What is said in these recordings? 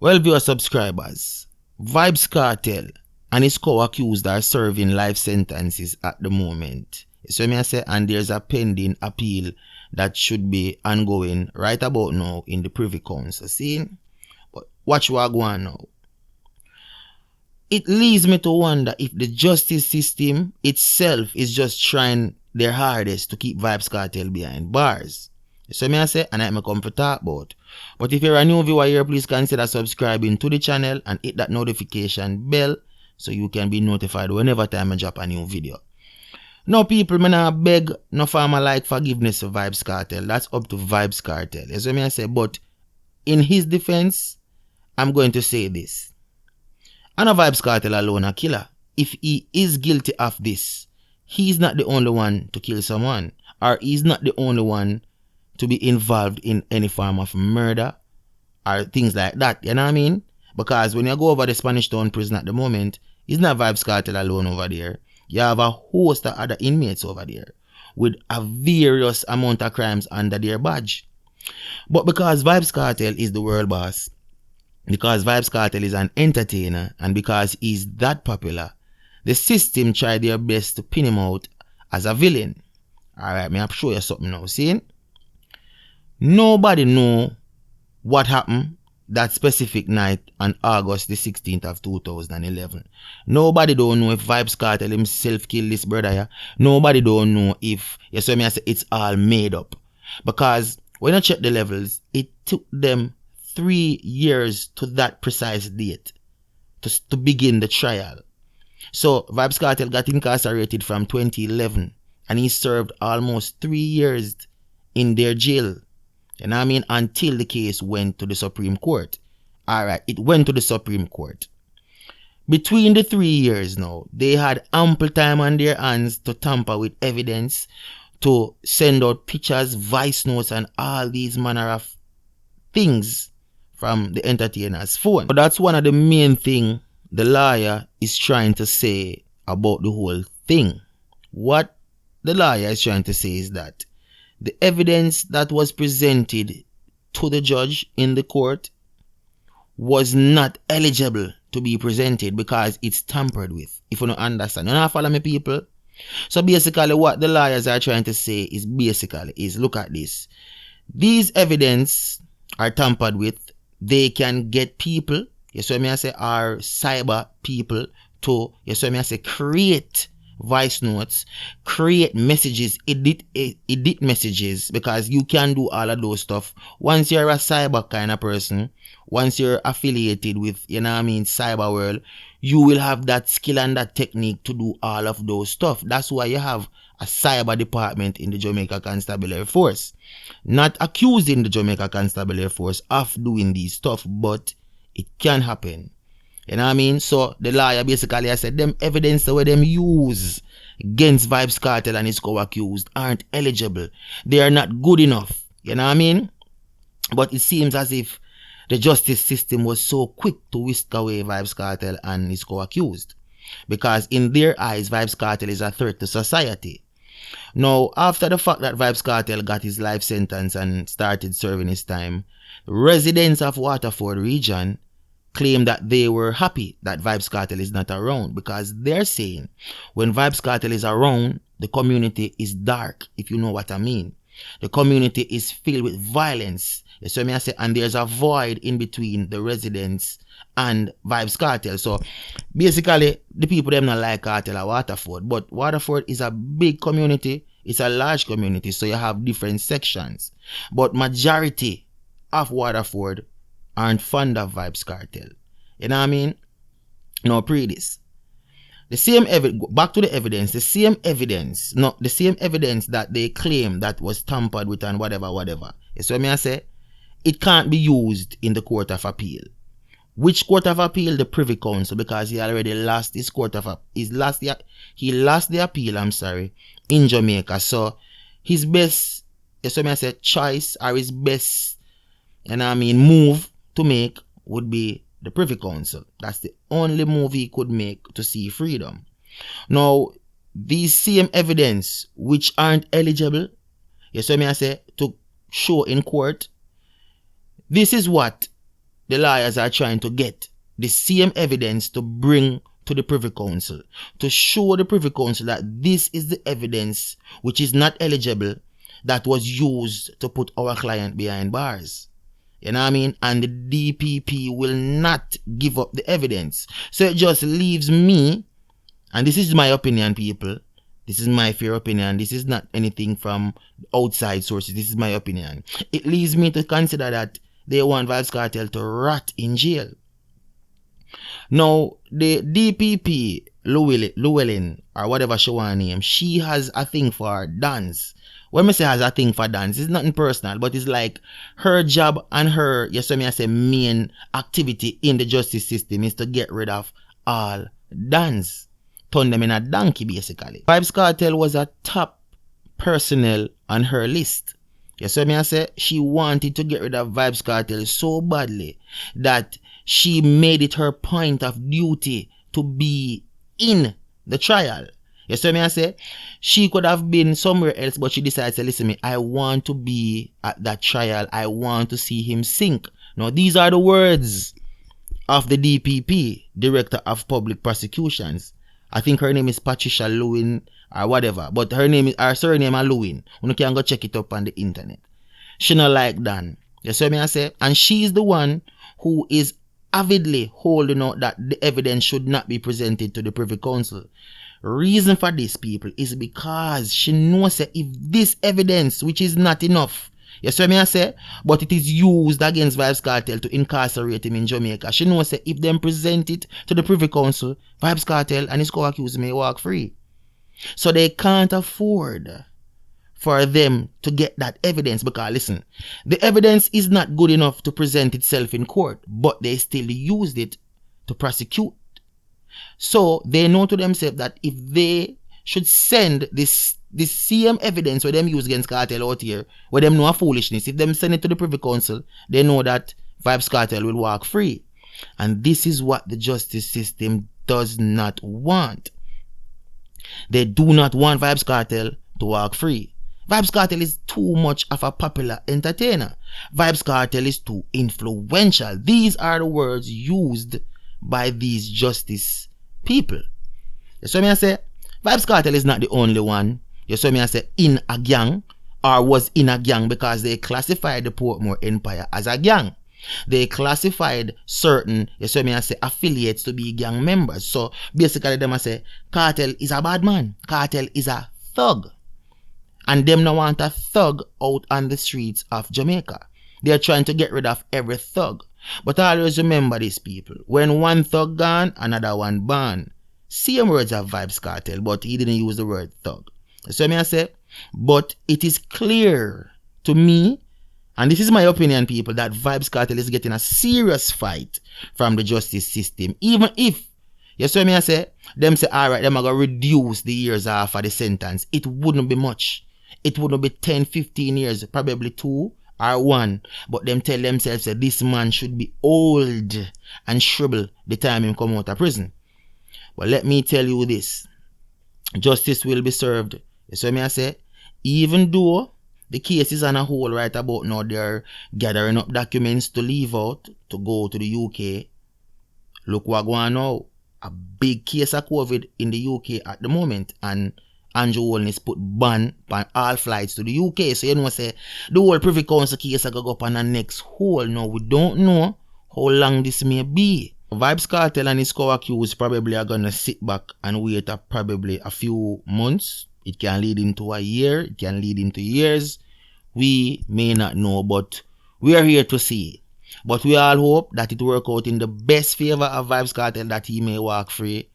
Well, viewer subscribers, Vybz Kartel and his co-accused are serving life sentences at the moment. So me I say, and there's a pending appeal that should be ongoing right about now in the Privy Council. See? But watch what go on now. It leads me to wonder if the justice system itself is just trying their hardest to keep Vybz Kartel behind bars. So me I say, and I come for talk about. But if you're a new viewer here, please consider subscribing to the channel and hit that notification bell so you can be notified whenever time I drop a new video. Now people, me not beg no farmer like forgiveness of Vybz Kartel. That's up to Vybz Kartel. So me I say, but in his defense, I'm going to say this. I know Vybz Kartel alone a killer. If he is guilty of this, he's not the only one to kill someone, or he's not the only one to be involved in any form of murder or things like that. You know what I mean? Because when you go over the Spanish Town prison at the moment, it's not Vybz Kartel alone over there. You have a host of other inmates over there with a various amount of crimes under their badge. But because Vybz Kartel is the world boss, because Vybz Kartel is an entertainer, and because he's that popular, the system tried their best to pin him out as a villain. Alright, me I'll show you something now. See? Nobody know what happened that specific night on August the 16th of 2011. Nobody don't know if Vybz Kartel himself killed this brother here. Nobody don't know if, you see me I say, it's all made up. Because when I check the levels, it took them 3 years to that precise date to begin the trial. So Vybz Kartel got incarcerated from 2011 and he served almost 3 years in their jail. You know what I mean? Until the case went to the Supreme Court. Alright, it went to the Supreme Court. Between the 3 years now, they had ample time on their hands to tamper with evidence, to send out pictures, voice notes, and all these manner of things from the entertainer's phone. But that's one of the main things the lawyer is trying to say about the whole thing. What the lawyer is trying to say is that the evidence that was presented to the judge in the court was not eligible to be presented because it's tampered with. If you don't understand, you know, follow me, people. So basically what the lawyers are trying to say is look at this. These evidence are tampered with. They can get people, you see me I say, are cyber people to, you see me I say, create voice notes, create messages, edit messages, because you can do all of those stuff. Once you're a cyber kind of person, once you're affiliated with, you know what I mean, cyber world, you will have that skill and that technique to do all of those stuff. That's why you have a cyber department in the Jamaica Constabulary Force. Not accusing the Jamaica Constabulary Force of doing these stuff, but it can happen. You know what I mean? So the lawyer basically I said them evidence the way them use against Vybz Kartel and his co-accused aren't eligible. They are not good enough. You know what I mean? But it seems as if the justice system was so quick to whisk away Vybz Kartel and his co-accused. Because in their eyes, Vybz Kartel is a threat to society. Now, after the fact that Vybz Kartel got his life sentence and started serving his time, residents of Waterford region claim that they were happy that Vybz Kartel is not around, because they're saying when Vybz Kartel is around, the community is dark, if you know what I mean. The community is filled with violence. So me I say, and there's a void in between the residents and Vybz Kartel. So basically, the people them not like Kartel at Waterford, but Waterford is a big community. It's a large community, so you have different sections. But majority of Waterford aren't fond of Vybz Kartel. You know what I mean? No, pre this. The same back to the evidence, the same evidence that they claim that was tampered with and whatever. You see what I say? It can't be used in the Court of Appeal. Which Court of Appeal? The Privy Council, because he already lost his he lost the appeal, I'm sorry, in Jamaica. So his best, you see what I say, choice, or his best, you know what I mean, move to make would be the Privy Council. That's the only move he could make to see freedom. Now, these same evidence which aren't eligible, you see me I say, to show in court, this is what the lawyers are trying to get the same evidence to bring to the Privy Council, to show the Privy Council that this is the evidence which is not eligible that was used to put our client behind bars. You know what I mean? And the DPP will not give up the evidence. So it just leaves me, and this is my opinion, people. This is my fair opinion. This is not anything from outside sources. This is my opinion. It leaves me to consider that they want Vybz Kartel to rot in jail. Now, the DPP, Llewellyn, or whatever she want to name, she has a thing for dance. When I say has a thing for dance, it's nothing personal, but it's like her job and her, yes, so I say main activity in the justice system is to get rid of all dance. Turn them in a donkey, basically. Vybz Kartel was a top personnel on her list. Yes, so I say she wanted to get rid of Vybz Kartel so badly that she made it her point of duty to be in the trial. Yes, so I say she could have been somewhere else, but she decided to listen to me. I want to be at that trial. I want to see him sink. Now, these are the words of the DPP, Director of Public Prosecutions. I think her name is Patricia Lewin or whatever, but her surname is Lewin. You can go check it up on the internet. She not like that. You see what I say? And she's the one who is avidly holding out that the evidence should not be presented to the Privy Council. Reason for this, people, is because she knows that if this evidence, which is not enough, you see what I say, but it is used against Vybz Kartel to incarcerate him in Jamaica, she knows that if them present it to the Privy Council, Vybz Kartel and his co-accused may walk free. So they can't afford for them to get that evidence because, listen, the evidence is not good enough to present itself in court, but they still used it to prosecute. So they know to themselves that if they should send this same evidence where them use against Kartel out here, where them know a foolishness, if them send it to the Privy Council, they know that Vybz Kartel will walk free. And this is what the justice system does not want. They do not want Vybz Kartel to walk free. Vybz Kartel is too much of a popular entertainer. Vybz Kartel is too influential. These are the words used by these justice people. You see me I say? Vybz Kartel is not the only one. You see me I say in a gang or was in a gang because they classified the Portmore Empire as a gang. They classified certain, you see me I say, affiliates to be gang members. So basically them I say Kartel is a bad man. Kartel is a thug. And them now want a thug out on the streets of Jamaica. They are trying to get rid of every thug. But always remember this, people. When one thug gone, another one born. Same words of Vybz Kartel, but he didn't use the word thug. So me I say, but it is clear to me, and this is my opinion, people, that Vybz Kartel is getting a serious fight from the justice system. Even if, you see me I say, them say, alright, them are going to reduce the years off of the sentence. It wouldn't be much. It wouldn't be 10, 15 years, probably 2 or 1. But them tell themselves that this man should be old and shrivel the time he come out of prison. But let me tell you this. Justice will be served. You see me I say? Even though the case is on a hold right about now, they're gathering up documents to leave out, to go to the UK. Look what going on now. A big case of COVID in the UK at the moment. And Andrew Holness put ban on all flights to the UK. So you know say the whole Privy Council case are going to go up on the next hole. Now we don't know how long this may be. Vybz Kartel and his co-accused probably are going to sit back and wait probably a few months. It can lead into a year. It can lead into years. We may not know, but we are here to see. But we all hope that it work out in the best favor of Vybz Kartel, that he may walk free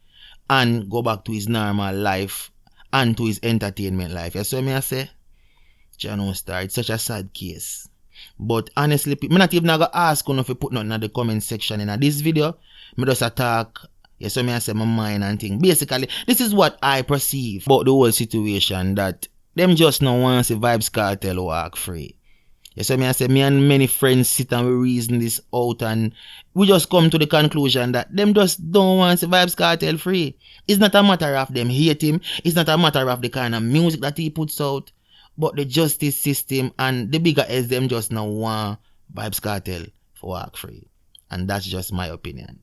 and go back to his normal life and to his entertainment life. You see what I say? John Star, it's such a sad case. But honestly, I'm not even going to ask you if you put nothing in the comment section in this video. I just attack, you see I say, my mind and thing. Basically, this is what I perceive about the whole situation, that them just now want to see Vybz Kartel walk free. You see I say, me and many friends sit and we reason this out, and we just come to the conclusion that them just don't want to see Vybz Kartel free. It's not a matter of them hate him. It's not a matter of the kind of music that he puts out. But the justice system and the bigger as them just now want Vybz Kartel for walk free. And that's just my opinion.